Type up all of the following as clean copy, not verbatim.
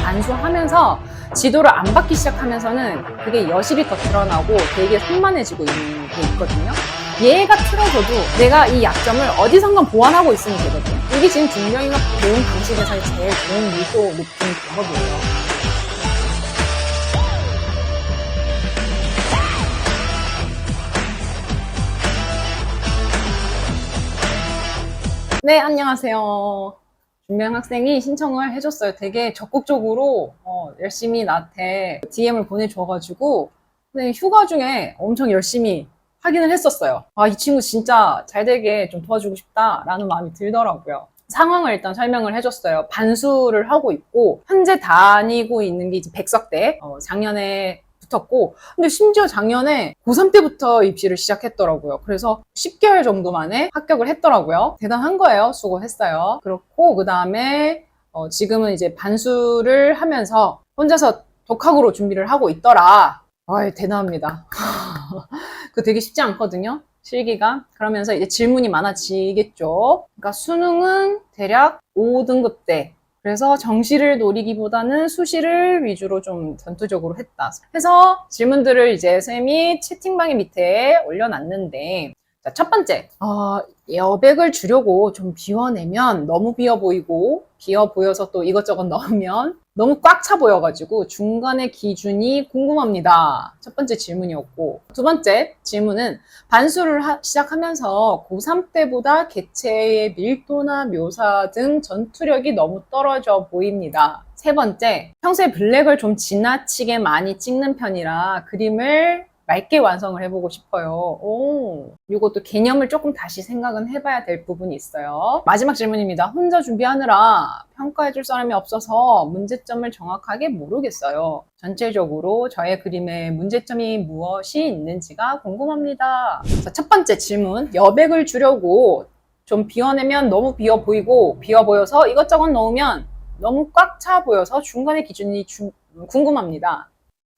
반수하면서 지도를 안 받기 시작하면서는 그게 여실히 더 드러나고 되게 산만해지고 있는 게 있거든요. 얘가 틀어져도 내가 이 약점을 어디선가 보완하고 있으면 되거든요. 이게 지금 중명이가 배운 방식에서 제일 좋은 밀도 높은 방법이에요. 네, 안녕하세요. 준명 학생이 신청을 해줬어요. 되게 적극적으로 열심히 나한테 DM을 보내줘가지고 휴가 중에 엄청 열심히 확인을 했었어요. 아, 이 친구 진짜 잘 되게 좀 도와주고 싶다라는 마음이 들더라고요. 상황을 일단 설명을 해줬어요. 반수를 하고 있고 현재 다니고 있는 게 이제 백석대, 작년에 붙었고, 근데 심지어 작년에 고3 때부터 입시를 시작했더라고요. 그래서 10개월 정도 만에 합격을 했더라고요. 대단한 거예요. 수고했어요. 그렇고 그 다음에 지금은 이제 반수를 하면서 혼자서 독학으로 준비를 하고 있더라. 아이, 대단합니다. 그거 되게 쉽지 않거든요. 실기가. 그러면서 이제 질문이 많아지겠죠. 그러니까 수능은 대략 5등급대. 그래서 정시를 노리기보다는 수시를 위주로 좀 전투적으로 했다. 해서 질문들을 이제 쌤이 채팅방의 밑에 올려놨는데, 자, 첫 번째, 여백을 주려고 좀 비워내면 너무 비어 보이고, 비어 보여서 또 이것저것 넣으면 너무 꽉 차 보여가지고 중간의 기준이 궁금합니다. 첫 번째 질문이었고, 두 번째 질문은 반수를 시작하면서 고3 때보다 개체의 밀도나 묘사 등 전투력이 너무 떨어져 보입니다. 세 번째, 평소에 블랙을 좀 지나치게 많이 찍는 편이라 그림을 맑게 완성을 해보고 싶어요. 이것도 개념을 조금 다시 생각은 해봐야 될 부분이 있어요. 마지막 질문입니다. 혼자 준비하느라 평가해줄 사람이 없어서 문제점을 정확하게 모르겠어요. 전체적으로 저의 그림에 문제점이 무엇이 있는지가 궁금합니다. 자, 첫 번째 질문. 여백을 주려고 좀 비워내면 너무 비어 보이고, 비어 보여서 이것저것 넣으면 너무 꽉 차 보여서 중간의 기준이 궁금합니다.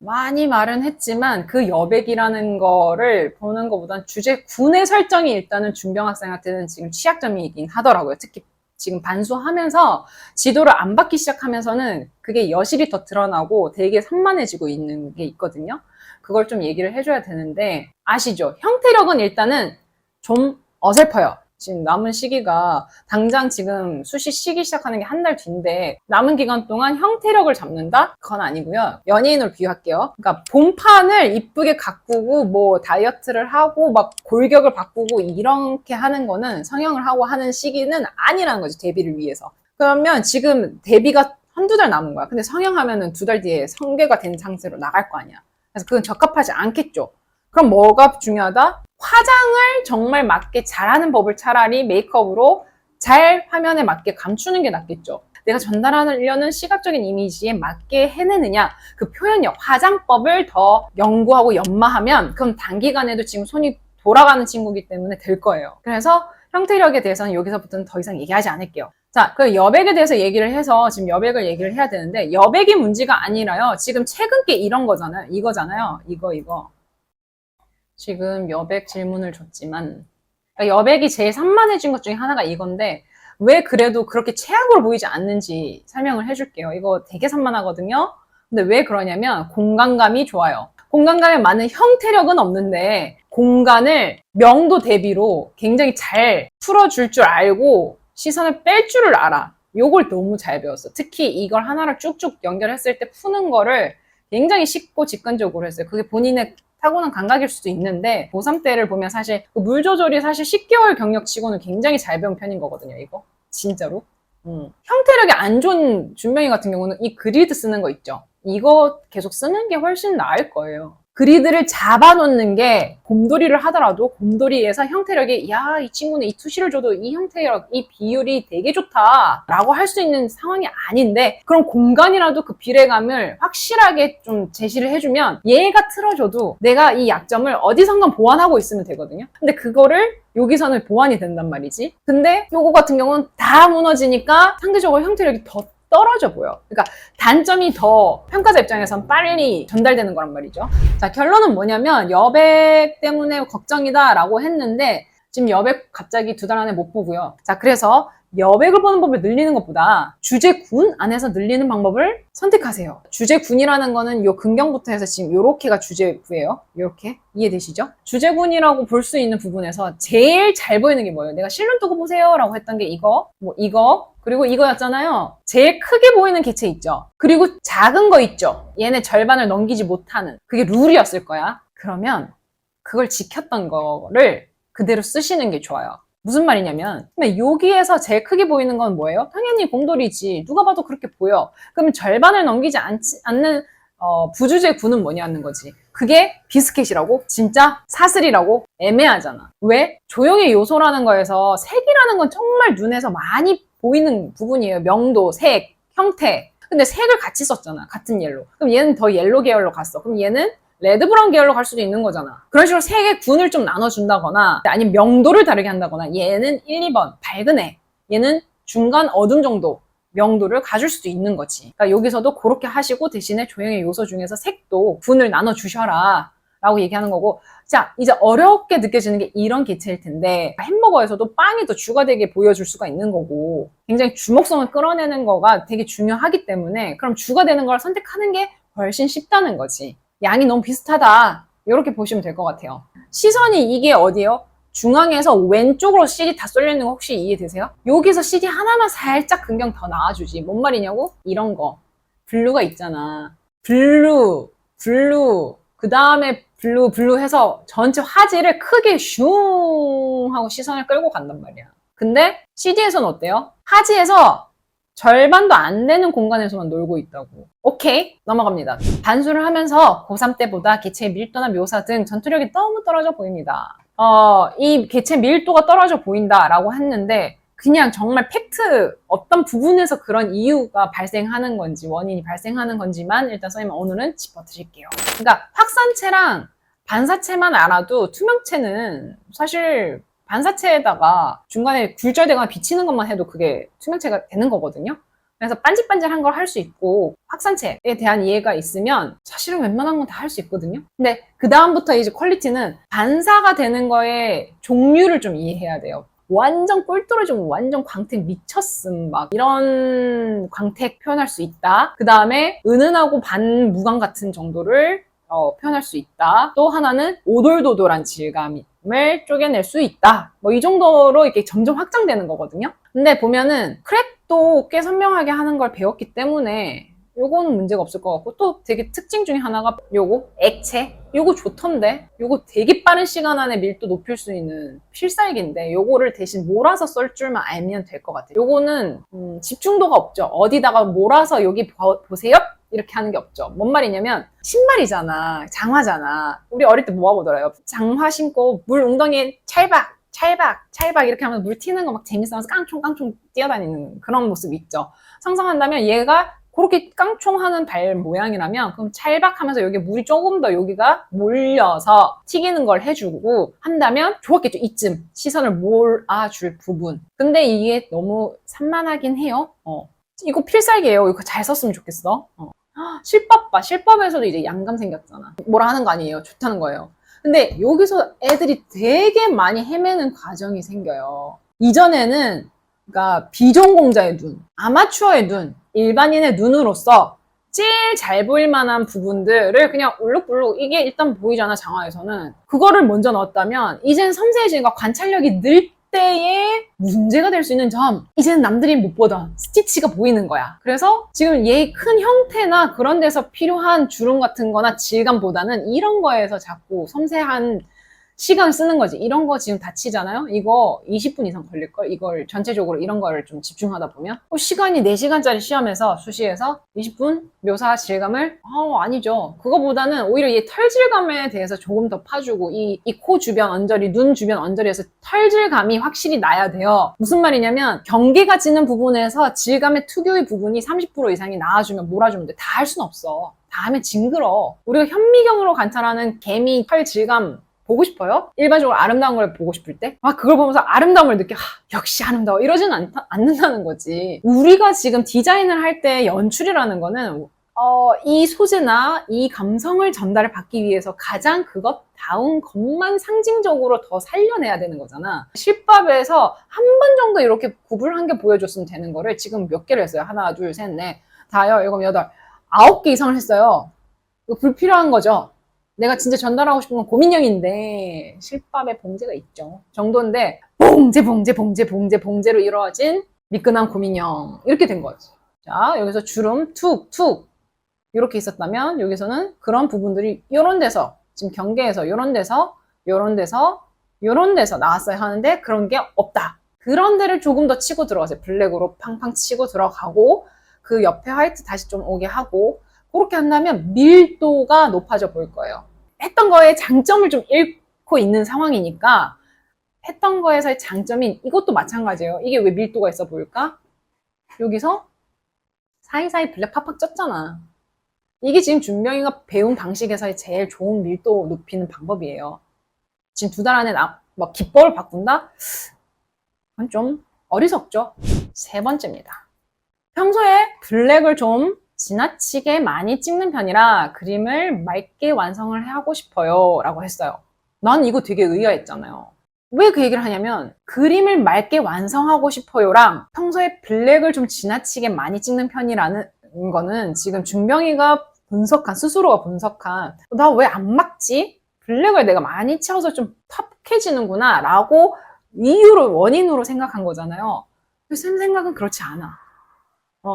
많이 말은 했지만 그 여백이라는 거를 보는 것보단 주제 군의 설정이 일단은 준병 학생한테는 지금 취약점이긴 하더라고요. 특히 지금 반수하면서 지도를 안 받기 시작하면서는 그게 여실히 더 드러나고 되게 산만해지고 있는 게 있거든요. 그걸 좀 얘기를 해줘야 되는데, 아시죠? 형태력은 일단은 좀 어설퍼요. 지금 남은 시기가 당장 지금 수시 시기 시작하는 게 한 달 뒤인데 남은 기간 동안 형태력을 잡는다? 그건 아니고요. 연예인으로 비유할게요. 그러니까 본판을 이쁘게 가꾸고 뭐 다이어트를 하고 막 골격을 바꾸고 이렇게 하는 거는 성형을 하고 하는 시기는 아니라는 거지, 데뷔를 위해서. 그러면 지금 데뷔가 한두 달 남은 거야. 근데 성형하면은 2달 뒤에 성괴가 된 상태로 나갈 거 아니야. 그래서 그건 적합하지 않겠죠. 그럼 뭐가 중요하다? 화장을 정말 맞게 잘하는 법을 차라리 메이크업으로 잘 화면에 맞게 감추는 게 낫겠죠. 내가 전달하려는 시각적인 이미지에 맞게 해내느냐, 그 표현력, 화장법을 더 연구하고 연마하면 그럼 단기간에도 지금 손이 돌아가는 친구이기 때문에 될 거예요. 그래서 형태력에 대해서는 여기서부터는 더 이상 얘기하지 않을게요. 자, 그 여백에 대해서 얘기를 해서 지금 여백을 얘기를 해야 되는데, 여백이 문제가 아니라요. 지금 최근 게 이런 거잖아요. 이거잖아요. 이거. 지금 여백 질문을 줬지만, 그러니까 여백이 제일 산만해진 것 중에 하나가 이건데 왜 그래도 그렇게 최악으로 보이지 않는지 설명을 해줄게요. 이거 되게 산만하거든요. 근데 왜 그러냐면 공간감이 좋아요. 공간감에 많은 형태력은 없는데 공간을 명도 대비로 굉장히 잘 풀어줄 줄 알고 시선을 뺄 줄을 알아. 요걸 너무 잘 배웠어. 특히 이걸 하나를 쭉쭉 연결했을 때 푸는 거를 굉장히 쉽고 직관적으로 했어요. 그게 본인의 타고난 감각일 수도 있는데 고3 때를 보면 사실 그 물 조절이 사실 10개월 경력치고는 굉장히 잘 배운 편인 거거든요. 이거 진짜로. 형태력이 안 좋은 준명이 같은 경우는 이 그리드 쓰는 거 있죠. 이거 계속 쓰는 게 훨씬 나을 거예요. 그리드를 잡아놓는 게 곰돌이를 하더라도 곰돌이에서 형태력이 야, 이 친구는 이 투시를 줘도 이 형태력, 이 비율이 되게 좋다 라고 할 수 있는 상황이 아닌데, 그럼 공간이라도 그 비례감을 확실하게 좀 제시를 해주면 얘가 틀어줘도 내가 이 약점을 어디선가 보완하고 있으면 되거든요. 근데 그거를 여기서는 보완이 된단 말이지. 근데 요거 같은 경우는 다 무너지니까 상대적으로 형태력이 더 떨어져 보여. 그러니까 단점이 더 평가자 입장에선 빨리 전달되는 거란 말이죠. 자, 결론은 뭐냐면 여백 때문에 걱정이다 라고 했는데 지금 여백 갑자기 2달 안에 못 보고요. 자, 그래서 여백을 보는 법을 늘리는 것보다 주제군 안에서 늘리는 방법을 선택하세요. 주제군이라는 거는 요 근경부터 해서 지금 요렇게가 주제구예요. 요렇게. 이해되시죠? 주제군이라고 볼 수 있는 부분에서 제일 잘 보이는 게 뭐예요? 내가 실눈 뜨고 보세요 라고 했던 게 이거, 뭐 이거, 그리고 이거였잖아요. 제일 크게 보이는 개체 있죠? 그리고 작은 거 있죠? 얘네 절반을 넘기지 못하는. 그게 룰이었을 거야. 그러면 그걸 지켰던 거를 그대로 쓰시는 게 좋아요. 무슨 말이냐면 여기에서 제일 크게 보이는 건 뭐예요? 당연히 곰돌이지. 누가 봐도 그렇게 보여. 그러면 절반을 넘기지 않는 부주제 구는 뭐냐는 거지. 그게 비스켓이라고? 진짜 사슬이라고? 애매하잖아. 왜? 조형의 요소라는 거에서 색이라는 건 정말 눈에서 많이 보이는 부분이에요. 명도, 색, 형태. 근데 색을 같이 썼잖아. 같은 옐로. 그럼 얘는 더 옐로 계열로 갔어. 그럼 얘는 레드 브라운 계열로 갈 수도 있는 거잖아. 그런 식으로 색의 군을 좀 나눠준다거나 아니면 명도를 다르게 한다거나 얘는 1, 2번 밝은 애, 얘는 중간 어둠 정도 명도를 가질 수도 있는 거지. 그러니까 여기서도 그렇게 하시고 대신에 조형의 요소 중에서 색도 군을 나눠주셔라 라고 얘기하는 거고. 자, 이제 어렵게 느껴지는 게 이런 개체일 텐데 햄버거에서도 빵이 더 주가 되게 보여줄 수가 있는 거고 굉장히 주목성을 끌어내는 거가 되게 중요하기 때문에 그럼 주가 되는 걸 선택하는 게 훨씬 쉽다는 거지. 양이 너무 비슷하다. 이렇게 보시면 될 것 같아요. 시선이 이게 어디예요? 중앙에서 왼쪽으로 CD 다 쏠려 있는 거 혹시 이해되세요? 여기서 CD 하나만 살짝 근경 더 나와주지. 뭔 말이냐고? 이런 거. 블루가 있잖아. 블루, 그 다음에 블루 해서 전체 화질을 크게 슝 하고 시선을 끌고 간단 말이야. 근데 CD에서는 어때요? 하지에서 절반도 안 되는 공간에서만 놀고 있다고. 오케이, 넘어갑니다. 반수를 하면서 고3 때보다 개체의 밀도나 묘사 등 전투력이 너무 떨어져 보입니다. 이 개체 밀도가 떨어져 보인다라고 했는데 그냥 정말 팩트 어떤 부분에서 그런 이유가 발생하는 건지 원인이 발생하는 건지만 일단 선생님 오늘은 짚어드릴게요. 그러니까 확산체랑 반사체만 알아도 투명체는 사실 반사체에다가 중간에 굴절되거나 비치는 것만 해도 그게 투명체가 되는 거거든요. 그래서 반질반질한 걸 할 수 있고 확산체에 대한 이해가 있으면 사실은 웬만한 건 다 할 수 있거든요. 근데 그 다음부터 이제 퀄리티는 반사가 되는 거의 종류를 좀 이해해야 돼요. 완전 꿀 떨어지고 완전 광택 미쳤음 막 이런 광택 표현할 수 있다. 그 다음에 은은하고 반무광 같은 정도를 표현할 수 있다. 또 하나는 오돌도돌한 질감을 쪼개낼 수 있다. 뭐 이 정도로 이렇게 점점 확장되는 거거든요. 근데 보면은 크랙도 꽤 선명하게 하는 걸 배웠기 때문에 요거는 문제가 없을 것 같고 또 되게 특징 중에 하나가 요거 액체 요거 좋던데 요거 되게 빠른 시간 안에 밀도 높일 수 있는 필살기인데 요거를 대신 몰아서 썰 줄만 알면 될 것 같아요. 요거는 집중도가 없죠. 어디다가 몰아서 여기 보세요 이렇게 하는 게 없죠. 뭔 말이냐면 신발이잖아, 장화잖아. 우리 어릴 때 모아보더라요. 장화 신고 물 웅덩이에 찰박 이렇게 하면서 물 튀는 거 막 재밌어서 깡총깡총 뛰어다니는 그런 모습 있죠. 상상한다면 얘가 그렇게 깡총하는 발 모양이라면 그럼 찰박하면서 여기 물이 조금 더 여기가 몰려서 튀기는 걸 해주고 한다면 좋았겠죠. 이쯤 시선을 몰아줄 부분. 근데 이게 너무 산만하긴 해요. 이거 필살기예요. 이거 잘 썼으면 좋겠어. 실밥 봐. 실밥에서도 이제 양감 생겼잖아. 뭐라 하는 거 아니에요. 좋다는 거예요. 근데 여기서 애들이 되게 많이 헤매는 과정이 생겨요. 이전에는 그러니까 비전공자의 눈, 아마추어의 눈, 일반인의 눈으로서 제일 잘 보일 만한 부분들을 그냥 울룩불룩 이게 일단 보이잖아, 장화에서는. 그거를 먼저 넣었다면 이젠 섬세해지니까 관찰력이 늘 때에 문제가 될 수 있는 점, 이제는 남들이 못 보던 스티치가 보이는 거야. 그래서 지금 얘의 큰 형태나 그런 데서 필요한 주름 같은 거나 질감보다는 이런 거에서 자꾸 섬세한 시간을 쓰는 거지. 이런 거 지금 다치잖아요? 이거 20분 이상 걸릴걸? 이걸 전체적으로 이런 거를 좀 집중하다 보면. 시간이 4시간짜리 시험에서 수시에서 20분 묘사 질감을? 아니죠. 그거보다는 오히려 이 털 질감에 대해서 조금 더 파주고 이 코 주변 언저리, 눈 주변 언저리에서 털 질감이 확실히 나야 돼요. 무슨 말이냐면 경계가 지는 부분에서 질감의 특유의 부분이 30% 이상이 나와주면 몰아주면 돼. 다 할 순 없어. 다 하면 징그러. 우리가 현미경으로 관찰하는 개미 털 질감 보고 싶어요? 일반적으로 아름다운 걸 보고 싶을 때? 그걸 보면서 아름다움을 느껴. 역시 아름다워. 이러지는 않는다는 거지. 우리가 지금 디자인을 할 때 연출이라는 거는 이 소재나 이 감성을 전달을 받기 위해서 가장 그것다운 것만 상징적으로 더 살려내야 되는 거잖아. 실밥에서 한 번 정도 이렇게 구분한 게 보여줬으면 되는 거를 지금 몇 개를 했어요? 하나, 둘, 셋, 넷, 다섯, 일곱, 여덟, 9개 이상을 했어요. 이거 불필요한 거죠. 내가 진짜 전달하고 싶은 건 고민형인데 실밥에 봉제가 있죠. 정도인데 봉제로 이루어진 미끈한 고민형 이렇게 된 거지. 자, 여기서 주름 툭툭 이렇게 있었다면 여기서는 그런 부분들이 이런 데서 지금 경계에서 이런 데서 이런 데서 나왔어야 하는데 그런 게 없다. 그런 데를 조금 더 치고 들어가세요. 블랙으로 팡팡 치고 들어가고 그 옆에 화이트 다시 좀 오게 하고 그렇게 한다면 밀도가 높아져 보일 거예요. 했던 거에 장점을 좀 잃고 있는 상황이니까 했던 거에서의 장점인 이것도 마찬가지예요. 이게 왜 밀도가 있어 보일까? 여기서 사이사이 블랙 팍팍 쪘잖아. 이게 지금 준명이가 배운 방식에서의 제일 좋은 밀도 높이는 방법이에요. 지금 2달 안에 뭐 기법을 바꾼다? 그건 좀 어리석죠. 3번째입니다. 평소에 블랙을 좀 지나치게 많이 찍는 편이라 그림을 맑게 완성을 하고 싶어요 라고 했어요. 난 이거 되게 의아했잖아요. 왜 그 얘기를 하냐면 그림을 맑게 완성하고 싶어요랑 평소에 블랙을 좀 지나치게 많이 찍는 편이라는 거는 지금 준명이가 스스로가 분석한 나 왜 안 막지? 블랙을 내가 많이 채워서 좀 텁해지는구나 라고 원인으로 생각한 거잖아요. 근데 쌤 생각은 그렇지 않아.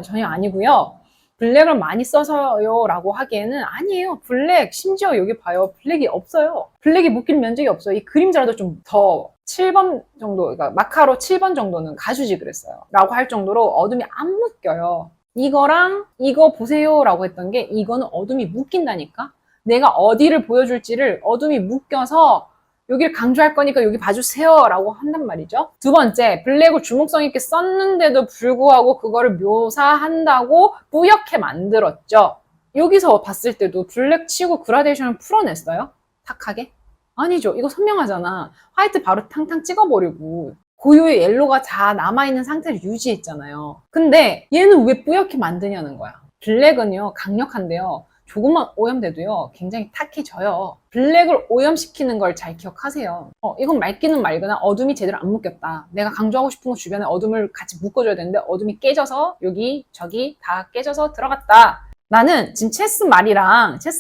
전혀 아니고요. 블랙을 많이 써서요 라고 하기에는 아니에요. 블랙 심지어 여기 봐요. 블랙이 없어요. 블랙이 묶일 면적이 없어요. 이 그림자라도 좀 더 7번 정도 그러니까 마카로 7번 정도는 가주지 그랬어요 라고 할 정도로 어둠이 안 묶여요. 이거랑 이거 보세요 라고 했던 게 이거는 어둠이 묶인다니까. 내가 어디를 보여줄지를 어둠이 묶여서 여기를 강조할 거니까 여기 봐주세요 라고 한단 말이죠. 2번째, 블랙을 주목성 있게 썼는데도 불구하고 그거를 묘사한다고 뿌옇게 만들었죠. 여기서 봤을 때도 블랙 치고 그라데이션을 풀어냈어요? 탁하게? 아니죠. 이거 선명하잖아. 화이트 바로 탕탕 찍어버리고 고유의 옐로가 다 남아있는 상태를 유지했잖아요. 근데 얘는 왜 뿌옇게 만드냐는 거야. 블랙은요 강력한데요. 조금만 오염돼도요 굉장히 탁해져요. 블랙을 오염시키는 걸 잘 기억하세요. 이건 맑기는 맑으나 어둠이 제대로 안 묶였다. 내가 강조하고 싶은 거 주변에 어둠을 같이 묶어줘야 되는데 어둠이 깨져서 여기 저기 다 깨져서 들어갔다. 나는 지금 체스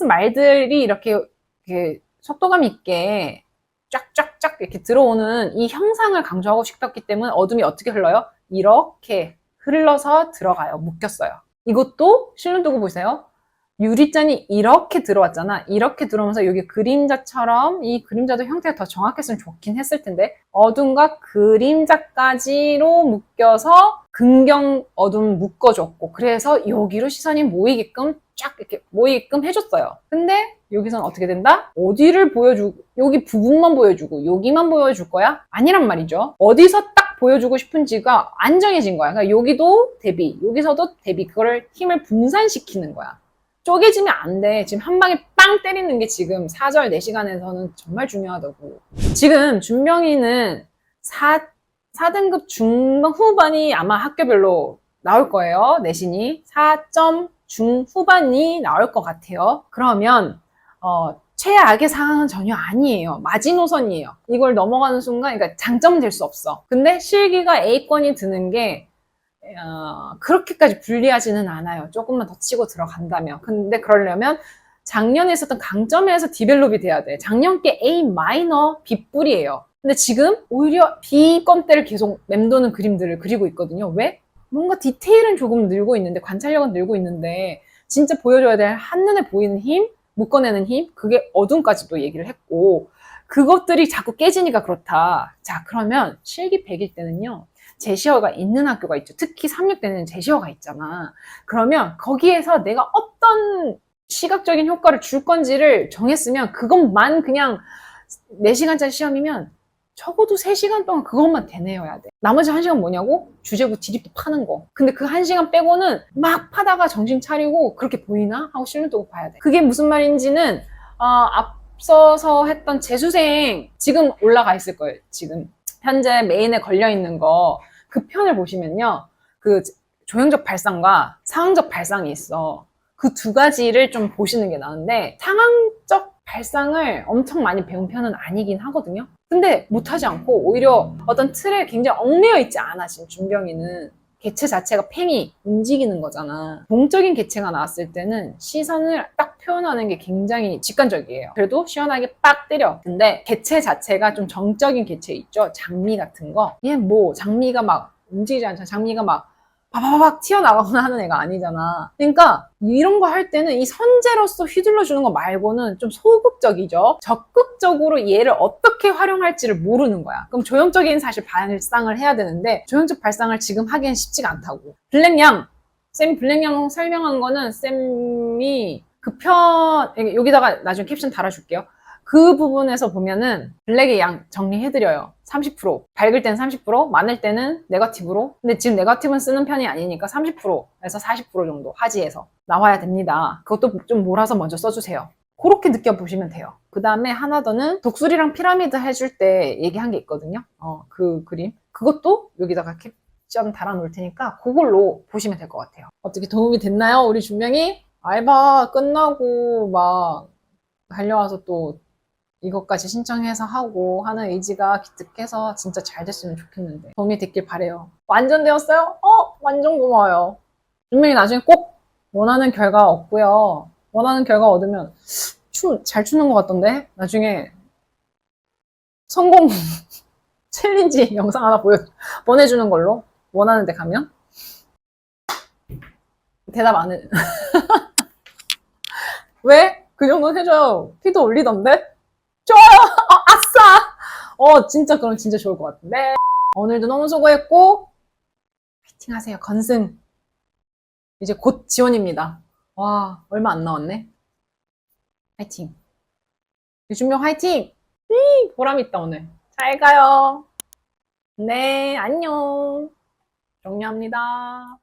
말들이 이렇게 속도감 있게 쫙쫙쫙 이렇게 들어오는 이 형상을 강조하고 싶었기 때문에 어둠이 어떻게 흘러요? 이렇게 흘러서 들어가요. 묶였어요. 이것도 실눈 뜨고 보세요. 유리잔이 이렇게 들어왔잖아. 이렇게 들어오면서 여기 그림자처럼 이 그림자도 형태가 더 정확했으면 좋긴 했을 텐데 어둠과 그림자까지로 묶여서 근경 어둠 묶어줬고 그래서 여기로 시선이 모이게끔 쫙 이렇게 모이게끔 해줬어요. 근데 여기선 어떻게 된다? 어디를 보여주고 여기 부분만 보여주고 여기만 보여줄 거야? 아니란 말이죠. 어디서 딱 보여주고 싶은지가 안 정해진 거야. 그러니까 여기도 대비, 여기서도 대비. 그거를 힘을 분산시키는 거야. 쪼개지면 안 돼. 지금 한 방에 빵 때리는 게 지금 4절 4시간에서는 정말 중요하다고. 지금 준명이는 4등급 중후반이 아마 학교별로 나올 거예요. 내신이. 4점 중후반이 나올 것 같아요. 그러면 최악의 상황은 전혀 아니에요. 마지노선이에요. 이걸 넘어가는 순간 그러니까 장점은 될 수 없어. 근데 실기가 A권이 드는 게 그렇게까지 불리하지는 않아요. 조금만 더 치고 들어간다면. 근데 그러려면 작년에 있었던 강점에서 디벨롭이 돼야 돼. 작년께 A 마이너 B뿔이에요. 근데 지금 오히려 B건대를 계속 맴도는 그림들을 그리고 있거든요. 왜? 뭔가 디테일은 조금 늘고 있는데 관찰력은 늘고 있는데 진짜 보여줘야 될 한눈에 보이는 힘, 묶어내는 힘, 그게 어둠까지도 얘기를 했고 그것들이 자꾸 깨지니까 그렇다. 자, 그러면 실기 100일 때는요. 제시어가 있는 학교가 있죠. 특히 3육 때는 제시어가 있잖아. 그러면 거기에서 내가 어떤 시각적인 효과를 줄 건지를 정했으면 그것만 그냥 4시간짜리 시험이면 적어도 3시간 동안 그것만 되뇌어야 돼. 나머지 1시간 뭐냐고? 주제부 디립도 파는 거. 근데 그 1시간 빼고는 막 파다가 정신 차리고 그렇게 보이나? 하고 실눈 뜨고 봐야 돼. 그게 무슨 말인지는 앞서서 했던 재수생 지금 올라가 있을 거예요. 지금 현재 메인에 걸려있는 거 그 편을 보시면요. 그 조형적 발상과 상황적 발상이 있어. 그 두 가지를 좀 보시는 게 나은데 상황적 발상을 엄청 많이 배운 편은 아니긴 하거든요. 근데 못하지 않고 오히려 어떤 틀에 굉장히 얽매여 있지 않아. 지금 준병이는 개체 자체가 팽이 움직이는 거잖아. 동적인 개체가 나왔을 때는 시선을 딱 표현하는 게 굉장히 직관적이에요. 그래도 시원하게 빡 때려. 근데 개체 자체가 좀 정적인 개체 있죠. 장미 같은 거. 얘는 뭐 장미가 막 움직이지 않잖아. 장미가 막 바바박 튀어나가거나 하는 애가 아니잖아. 그러니까 이런 거 할 때는 이 선재로서 휘둘러주는 거 말고는 좀 소극적이죠. 적극적으로 얘를 어떻게 활용할지를 모르는 거야. 그럼 조형적인 사실 발상을 해야 되는데 조형적 발상을 지금 하기엔 쉽지가 않다고. 블랙양, 쌤이 블랙양 설명한 거는 쌤이 그 편, 여기다가 나중에 캡션 달아줄게요. 그 부분에서 보면은 블랙의 양 정리해드려요. 30%. 밝을 때는 30%, 많을 때는 네거티브로. 근데 지금 네거티브는 쓰는 편이 아니니까 30%에서 40% 정도 하지에서 나와야 됩니다. 그것도 좀 몰아서 먼저 써주세요. 그렇게 느껴보시면 돼요. 그 다음에 하나 더는 독수리랑 피라미드 해줄 때 얘기한 게 있거든요. 그 그림. 그것도 여기다가 캡션 달아놓을 테니까 그걸로 보시면 될 것 같아요. 어떻게 도움이 됐나요? 우리 준명이? 알바 끝나고 막 달려와서 또 이것까지 신청해서 하고 하는 의지가 기특해서 진짜 잘 됐으면 좋겠는데 도움이 됐길 바래요. 완전 되었어요? 완전 고마워요. 분명히 나중에 꼭 원하는 결과 얻고요. 원하는 결과 얻으면 춤 잘 추는 것 같던데 나중에 성공 챌린지 영상 하나 보내주는 걸로 원하는 데 가면 대답 안 해. 왜? 그 정도는 해줘요. 피도 올리던데? 좋아요! 아싸! 진짜 그럼 진짜 좋을 것 같은데. 오늘도 너무 수고했고 파이팅 하세요. 건승. 이제 곧 지원입니다. 와, 얼마 안 남았네. 파이팅. 유준명 화이팅! 보람 있다 오늘. 잘 가요. 네, 안녕. 정리합니다.